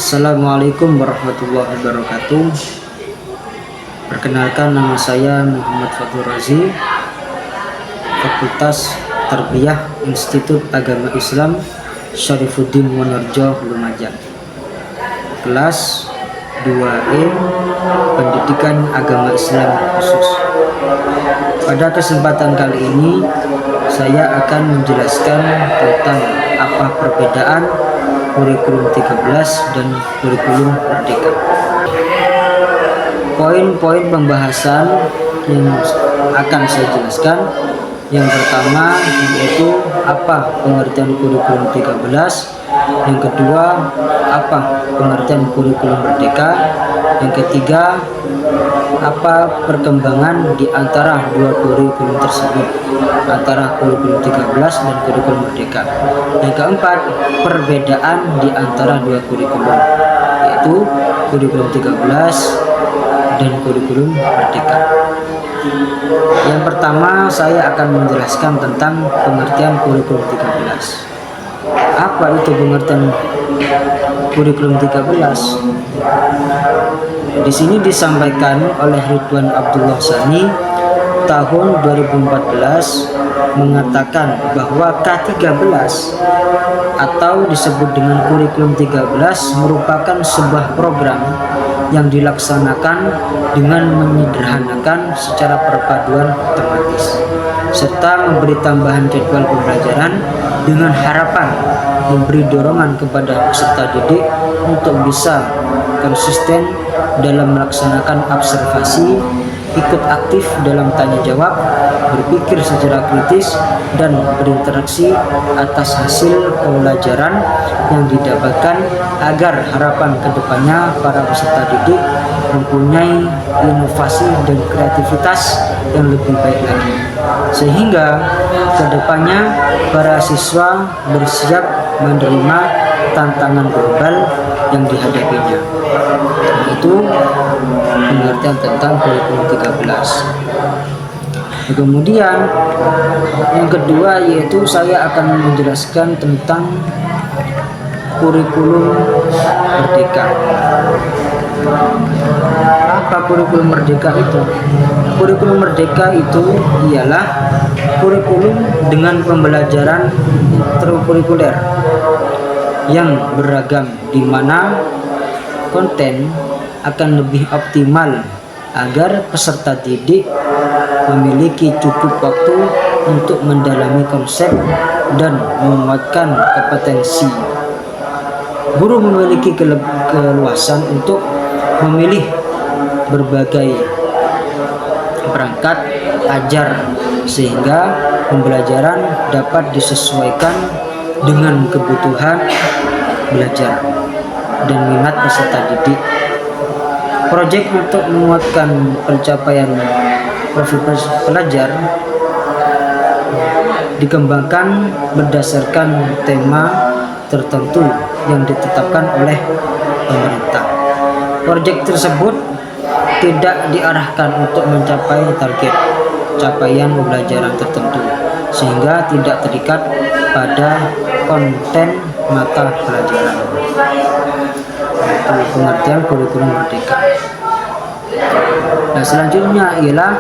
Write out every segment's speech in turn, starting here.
Assalamualaikum warahmatullahi wabarakatuh. Perkenalkan, nama saya Muhammad Fathur Razi, Fakultas Tarbiyah Institut Agama Islam Syarifuddin Wonorejo, Lumajang. Kelas 2E, Pendidikan Agama Islam Khusus. Pada kesempatan kali ini saya akan menjelaskan tentang apa perbedaan kurikulum 13 dan kurikulum Merdeka. Poin-poin pembahasan yang akan saya jelaskan, yang pertama yaitu apa pengertian kurikulum 13, yang kedua apa pengertian kurikulum Merdeka, yang ketiga apa perkembangan di antara dua kurikulum tersebut, antara kurikulum 13 dan kurikulum Merdeka. Yang keempat, perbedaan di antara dua kurikulum, yaitu kurikulum 13 dan kurikulum Merdeka. Yang pertama, saya akan menjelaskan tentang pengertian kurikulum 13. Apa itu pengertian kurikulum 13? Di sini disampaikan oleh Ridwan Abdullah Sani tahun 2014 mengatakan bahwa K13 atau disebut dengan kurikulum 13 merupakan sebuah program yang dilaksanakan dengan menyederhanakan secara perpaduan otomatis serta memberi tambahan jadwal pembelajaran dengan harapan memberi dorongan kepada peserta didik untuk bisa konsisten dalam melaksanakan observasi, ikut aktif dalam tanya jawab, berpikir secara kritis, dan berinteraksi atas hasil pembelajaran yang didapatkan agar harapan kedepannya para peserta didik mempunyai inovasi dan kreativitas yang lebih baik lagi, sehingga kedepannya para siswa bersiap menerima tantangan global yang dihadapinya. Itu pengertian tentang kurikulum 13. Kemudian yang kedua yaitu saya akan menjelaskan tentang kurikulum Merdeka. Apa kurikulum Merdeka itu? Kurikulum Merdeka itu ialah kurikulum dengan pembelajaran interkurikuler yang beragam, di mana konten akan lebih optimal agar peserta didik memiliki cukup waktu untuk mendalami konsep dan menguatkan kompetensi. Guru memiliki keluasan untuk memilih berbagai perangkat ajar sehingga pembelajaran dapat disesuaikan dengan kebutuhan belajar dan minat peserta didik. Proyek untuk menguatkan pencapaian profil pelajar dikembangkan berdasarkan tema tertentu yang ditetapkan oleh pemerintah. Proyek tersebut tidak diarahkan untuk mencapai target capaian pembelajaran tertentu, sehingga tidak terikat pada konten mata pelajaran. Itu pengertian kurikulum Merdeka. Nah, selanjutnya ialah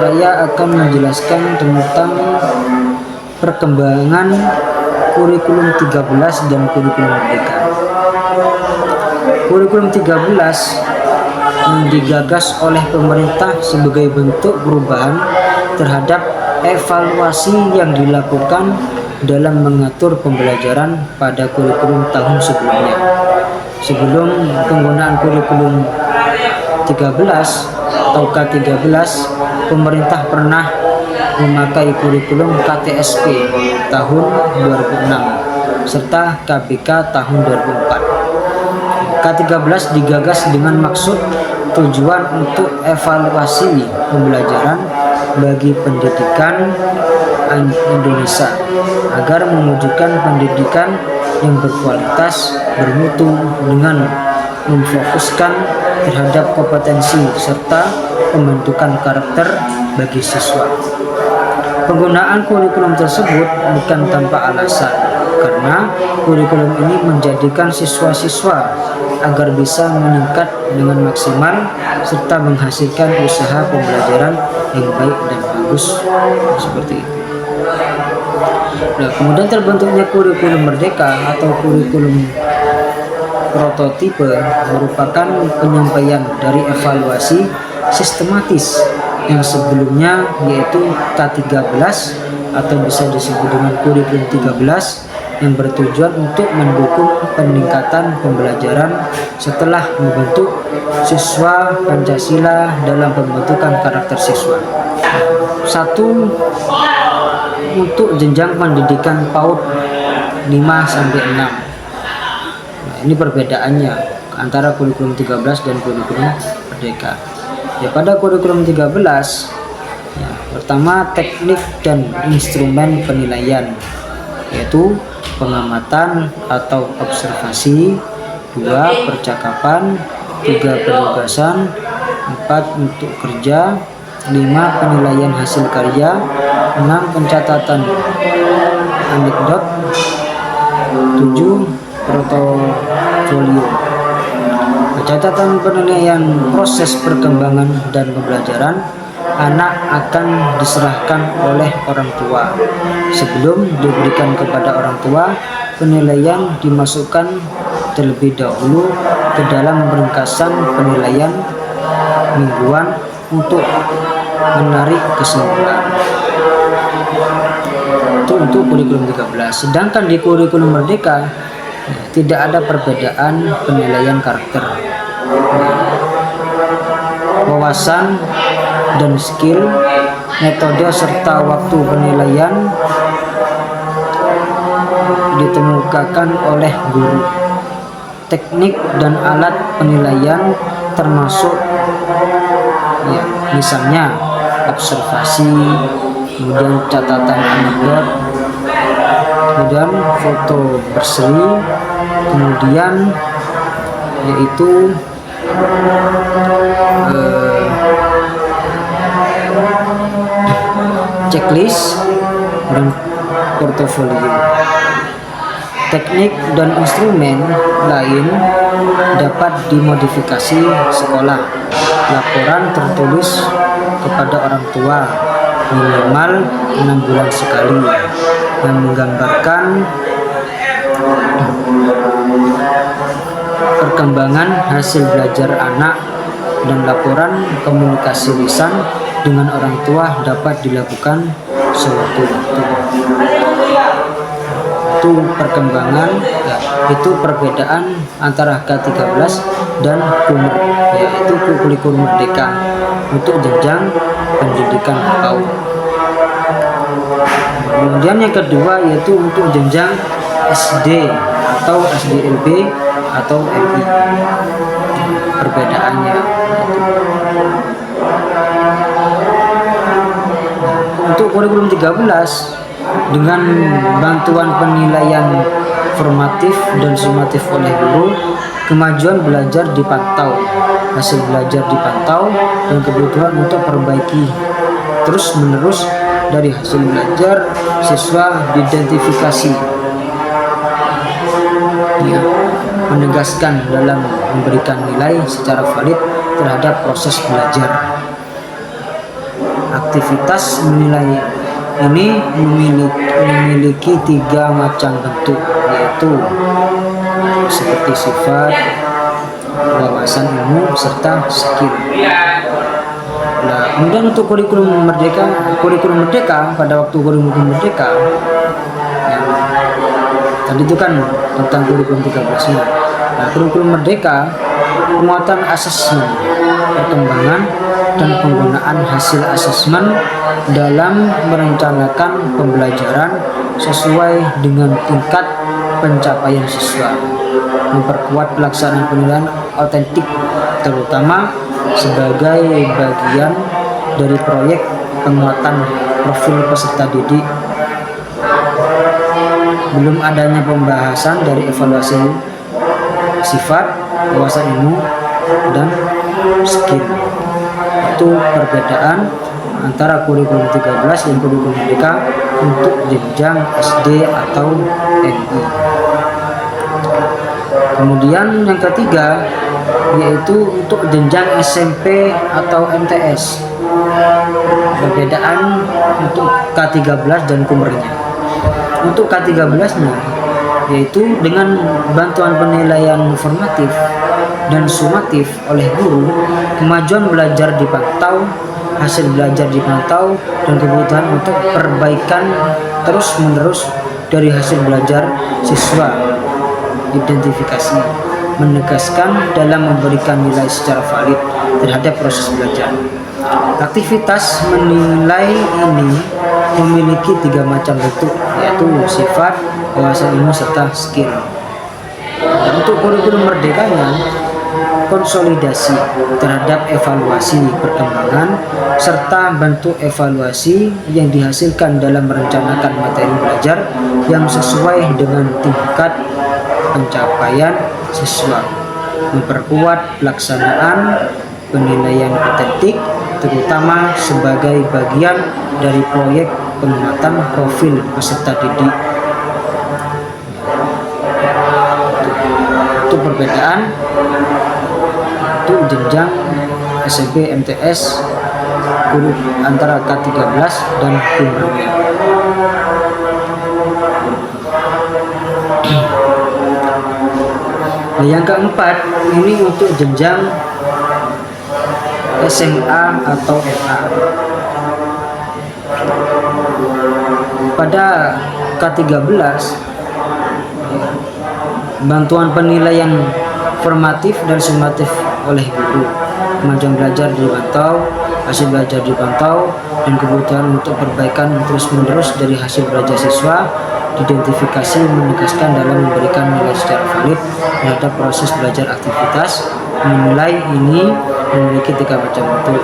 saya akan menjelaskan tentang perkembangan kurikulum 13 dan kurikulum Merdeka. Kurikulum 13 yang digagas oleh pemerintah sebagai bentuk perubahan terhadap evaluasi yang dilakukan dalam mengatur pembelajaran pada kurikulum tahun sebelumnya. Sebelum penggunaan kurikulum 13 atau K13, pemerintah pernah memakai kurikulum KTSP tahun 2006 serta KBK tahun 2004. K13 digagas dengan maksud tujuan untuk evaluasi pembelajaran bagi pendidikan Indonesia agar mewujudkan pendidikan yang berkualitas, bermutu, dengan memfokuskan terhadap kompetensi serta pembentukan karakter bagi siswa. Penggunaan kurikulum tersebut bukan tanpa alasan, karena kurikulum ini menjadikan siswa-siswa agar bisa meningkat dengan maksimal serta menghasilkan usaha pembelajaran yang baik dan bagus, seperti itu. Nah, kemudian terbentuknya kurikulum merdeka atau kurikulum prototipe merupakan penyampaian dari evaluasi sistematis yang sebelumnya, yaitu K13 atau bisa disebut dengan kurikulum 13, yang bertujuan untuk mendukung peningkatan pembelajaran setelah membentuk siswa Pancasila dalam pembentukan karakter siswa. Satu, untuk jenjang pendidikan PAUD 5 sampai 6. Nah, ini perbedaannya antara kurikulum 13 dan kurikulum merdeka. Ya, pada kurikulum 13, ya, pertama teknik dan instrumen penilaian, yaitu pengamatan atau observasi, 2 percakapan, 3 penugasan, 4 untuk kerja, 5 penilaian hasil karya, 6 pencatatan anekdot, 7 portofolio. Catatan penilaian proses perkembangan dan pembelajaran anak akan diserahkan oleh orang tua. Sebelum diberikan kepada orang tua, penilaian dimasukkan terlebih dahulu ke dalam ringkasan penilaian mingguan untuk menarik kesimpulan. Itu untuk kurikulum 13. Sedangkan di kurikulum merdeka tidak ada perbedaan penilaian karakter, wawasan dan skill, metode serta waktu penilaian ditemukan oleh guru. Teknik dan alat penilaian termasuk, ya, misalnya observasi, kemudian catatan anekdot, kemudian foto berseri, kemudian yaitu checklist dan portofolio. Teknik dan instrumen lain dapat dimodifikasi sekolah. Laporan tertulis kepada orang tua minimal 6 bulan sekali, yang menggambarkan perkembangan hasil belajar anak, dan laporan komunikasi lisan dengan orang tua dapat dilakukan sewaktu-waktu. Itu perkembangan, ya, itu perbedaan antara K13 dan yaitu kurikulum merdeka untuk jenjang pendidikan PAUD. Kemudian yang kedua yaitu untuk jenjang SD atau SDLB atau MI. Perbedaannya untuk kurikulum 13 dengan bantuan penilaian formatif dan sumatif oleh guru, kemajuan belajar dipantau, hasil belajar dipantau, dan kebutuhan untuk perbaiki terus menerus dari hasil belajar siswa diidentifikasi, ya, menegaskan dalam memberikan nilai secara valid terhadap proses belajar. Aktivitas menilai ini memiliki 3 macam bentuk, yaitu seperti sifat, wawasan ilmu, serta skill. Nah, kemudian untuk kurikulum merdeka pada waktu kurikulum merdeka, ya, tadi itu kan tentang kurikulum 13-nya. Nah, kurikulum merdeka penguatan asesmen, perkembangan dan penggunaan hasil asesmen dalam merencanakan pembelajaran sesuai dengan tingkat pencapaian siswa, memperkuat pelaksanaan penilaian autentik terutama sebagai bagian dari proyek penguatan profil peserta didik. Belum adanya pembahasan dari evaluasi sifat, wawasan ilmu, dan skill. Itu perbedaan antara kurikulum 13 dan kurikulum merdeka untuk jenjang SD atau NI. Kemudian yang ketiga yaitu untuk jenjang SMP atau MTS. Perbedaan untuk K13 dan kumernya. Untuk K13-nya yaitu dengan bantuan penilaian formatif dan sumatif oleh guru, kemajuan belajar dipantau, hasil belajar dipantau, dan kebutuhan untuk perbaikan terus-menerus dari hasil belajar siswa identifikasi, menegaskan dalam memberikan nilai secara valid terhadap proses belajar. Aktivitas menilai ini memiliki 3 macam bentuk, yaitu sifat, wawasan ilmu, serta skill. Dan untuk kurikulum merdekanya, konsolidasi terhadap evaluasi perkembangan serta bentuk evaluasi yang dihasilkan dalam merencanakan materi belajar yang sesuai dengan tingkat pencapaian siswa, memperkuat pelaksanaan penilaian otentik terutama sebagai bagian dari proyek penguatan profil peserta didik. Itu perbedaan untuk jenjang SMP MTS guru antara K13 dan kumernya. Nah, yang keempat ini untuk jenjang SMA atau MA. Pada K13 bantuan penilaian formatif dan sumatif oleh guru, kemajuan belajar dipantau, hasil belajar dipantau, dan kebutuhan untuk perbaikan terus-menerus dari hasil belajar siswa diidentifikasi, menegaskan dalam memberikan nilai secara valid terhadap proses belajar aktivitas. Menilai ini memiliki 3 macam bentuk,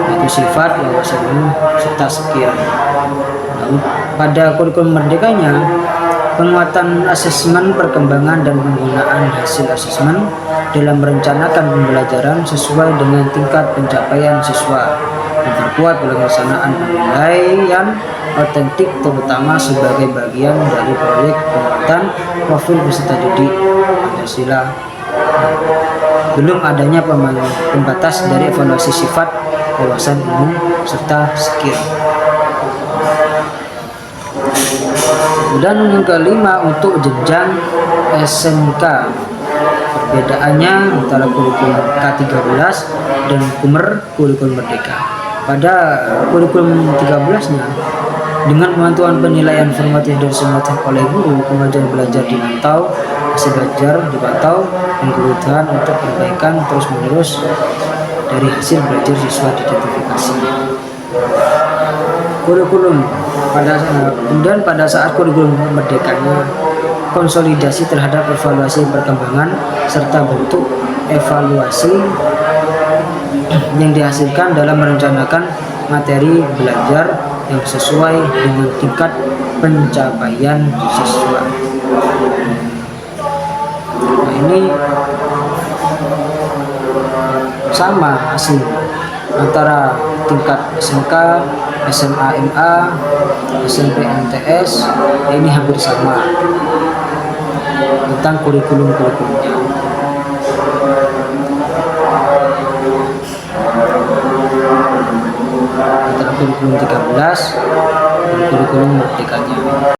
yaitu sifat, wawasan ilmu, serta skill. Lalu, pada kurikulum merdekanya, penguatan asesmen perkembangan dan penggunaan hasil asesmen dalam merencanakan pembelajaran sesuai dengan tingkat pencapaian siswa, memperkuat pelaksanaan penilaian otentik terutama sebagai bagian dari proyek penguatan profil peserta didik Pancasila. Belum adanya pembatas dari evaluasi sifat, wawasan ilmu, serta skill. Dan yang kelima untuk jenjang SMK. Perbedaannya antara kurikulum K13 dan kurikulum merdeka. Pada kurikulum 13-nya, dengan bantuan penilaian formatif dan sumatif oleh guru, kemajuan belajar dipantau, hasil belajar dipantau, dan kebutuhan untuk perbaikan terus-menerus dari hasil belajar siswa diidentifikasi. Kurikulum kemudian pada saat kurikulum merdekanya, konsolidasi terhadap evaluasi perkembangan serta bentuk evaluasi yang dihasilkan dalam merencanakan materi belajar yang sesuai dengan tingkat pencapaian siswa. Nah, ini sama hasil antara tingkat SMK, SMA MA, SMP MTS, ini hampir sama tentang kurikulumnya. Antara kurikulum 13 dan kurikulum merdekanya.